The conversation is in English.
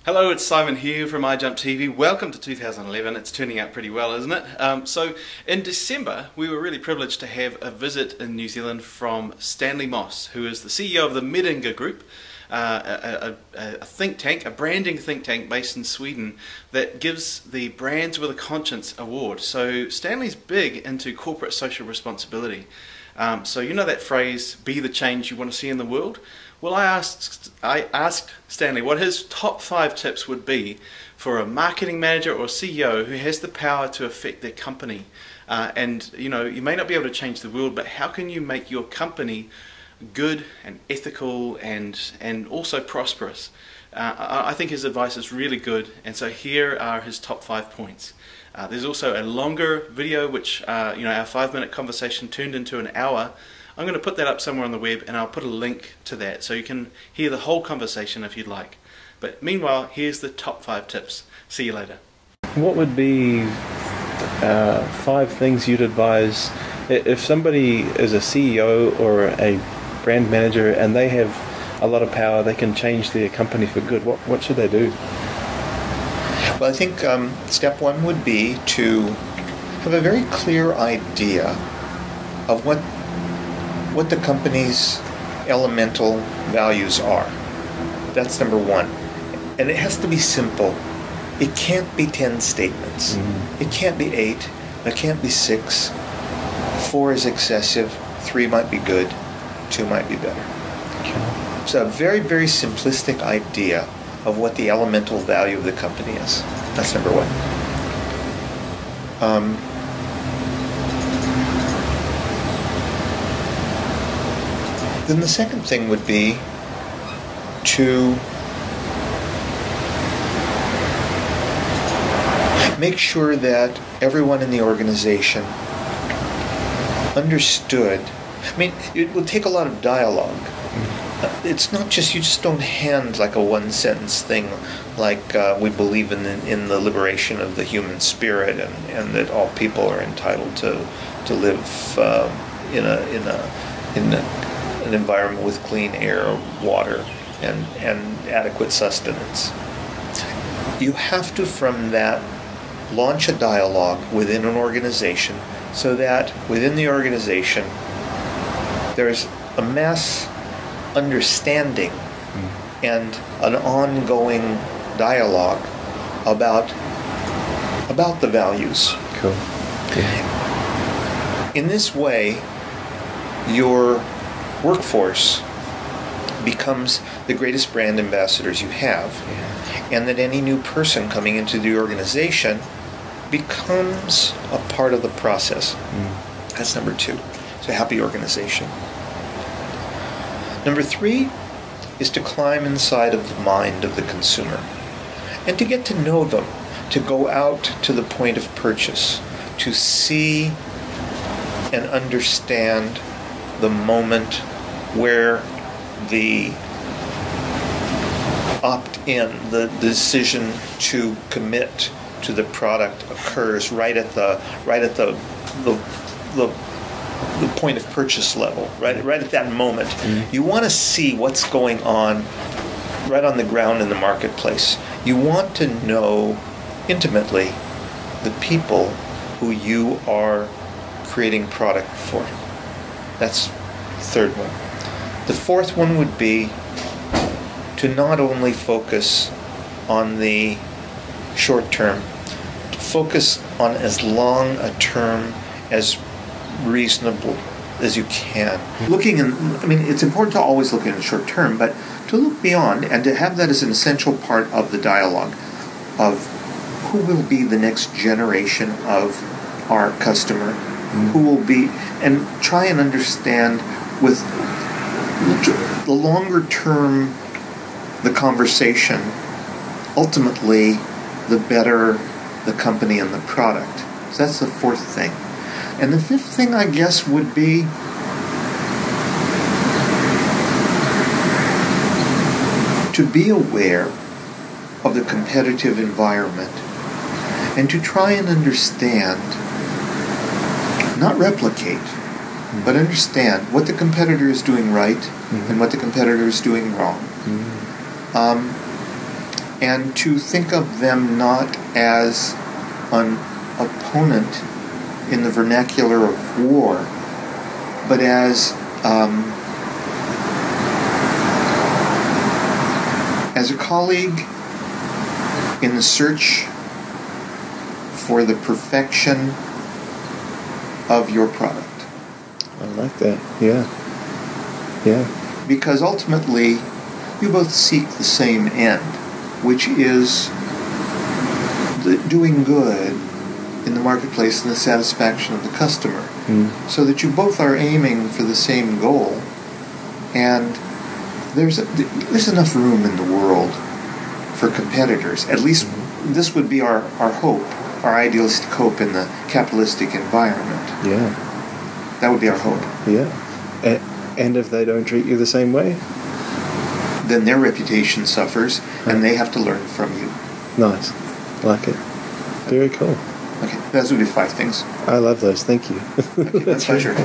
Hello, it's Simon here from iJumpTV. Welcome to 2011. It's turning out pretty well, isn't it? So in December, we were really privileged to have a visit in New Zealand from Stanley Moss, who is the CEO of the Medinge Group, a think tank, a branding think tank based in Sweden that gives the Brands with a Conscience award. So Stanley's big into corporate social responsibility. So you know that phrase, be the change you want to see in the world? Well, I asked Stanley what his top 5 tips would be for a marketing manager or CEO who has the power to affect their company. And you know, you may not be able to change the world, but how can you make your company good and ethical and also prosperous? I think his advice is really good, and so here are his top 5 points. There's also a longer video which our 5-minute conversation turned into an hour. I'm going to put that up somewhere on the web, and I'll put a link to that so you can hear the whole conversation if you'd like. But meanwhile, here's the top 5 tips. See you later. What would be 5 things you'd advise if somebody is a CEO or a brand manager and they have a lot of power, they can change their company for good? What should they do? Well, I think step 1 would be to have a very clear idea of what the company's elemental values are. That's number 1. And it has to be simple. It can't be 10 statements. It can't be 8. It can't be 6. 4 is excessive. 3 might be good. 2 might be better. Okay. So a very, very simplistic idea of what the elemental value of the company is. That's number 1. Then the second thing would be to make sure that everyone in the organization understood. I mean, it would take a lot of dialogue. It's not just, you just don't hand like a one-sentence thing like we believe in the liberation of the human spirit and that all people are entitled to live in an environment with clean air, water, and adequate sustenance. You have to, from that, launch a dialogue within an organization so that within the organization there's a mass understanding and an ongoing dialogue about the values. Cool. Yeah. In this way, your workforce becomes the greatest brand ambassadors you have, and that any new person coming into the organization becomes a part of the process. That's number 2. It's a happy organization. Number 3 is to climb inside of the mind of the consumer and to get to know them, to go out to the point of purchase, to see and understand the moment where the opt-in, the decision to commit to the product occurs right at the point of purchase level, right at that moment. You want to see what's going on right on the ground in the marketplace. You want to know intimately the people who you are creating product for. That's the third one. The fourth one would be to not only focus on the short term, to focus on as long a term as reasonable as you can. It's important to always look in the short term, but to look beyond and to have that as an essential part of the dialogue of who will be the next generation of our customer, who will be, and try and understand with the longer term the conversation, ultimately the better the company and the product. So that's the fourth thing. And the fifth thing, I guess, would be to be aware of the competitive environment and to try and understand, not replicate, but understand what the competitor is doing right and what the competitor is doing wrong. and to think of them not as an opponent in the vernacular of war, but as a colleague in the search for the perfection of your product. I like that. Yeah. Yeah. Because ultimately, you both seek the same end, which is doing good in the marketplace and the satisfaction of the customer. So that you both are aiming for the same goal, and there's enough room in the world for competitors. At least this would be our hope, our idealistic hope in the capitalistic environment. Yeah. That would be our hope. Yeah. And if they don't treat you the same way? Then their reputation suffers, and they have to learn from you. Nice. Like it. Very cool. Okay, those would be 5 things. I love those. Thank you. Okay, my pleasure.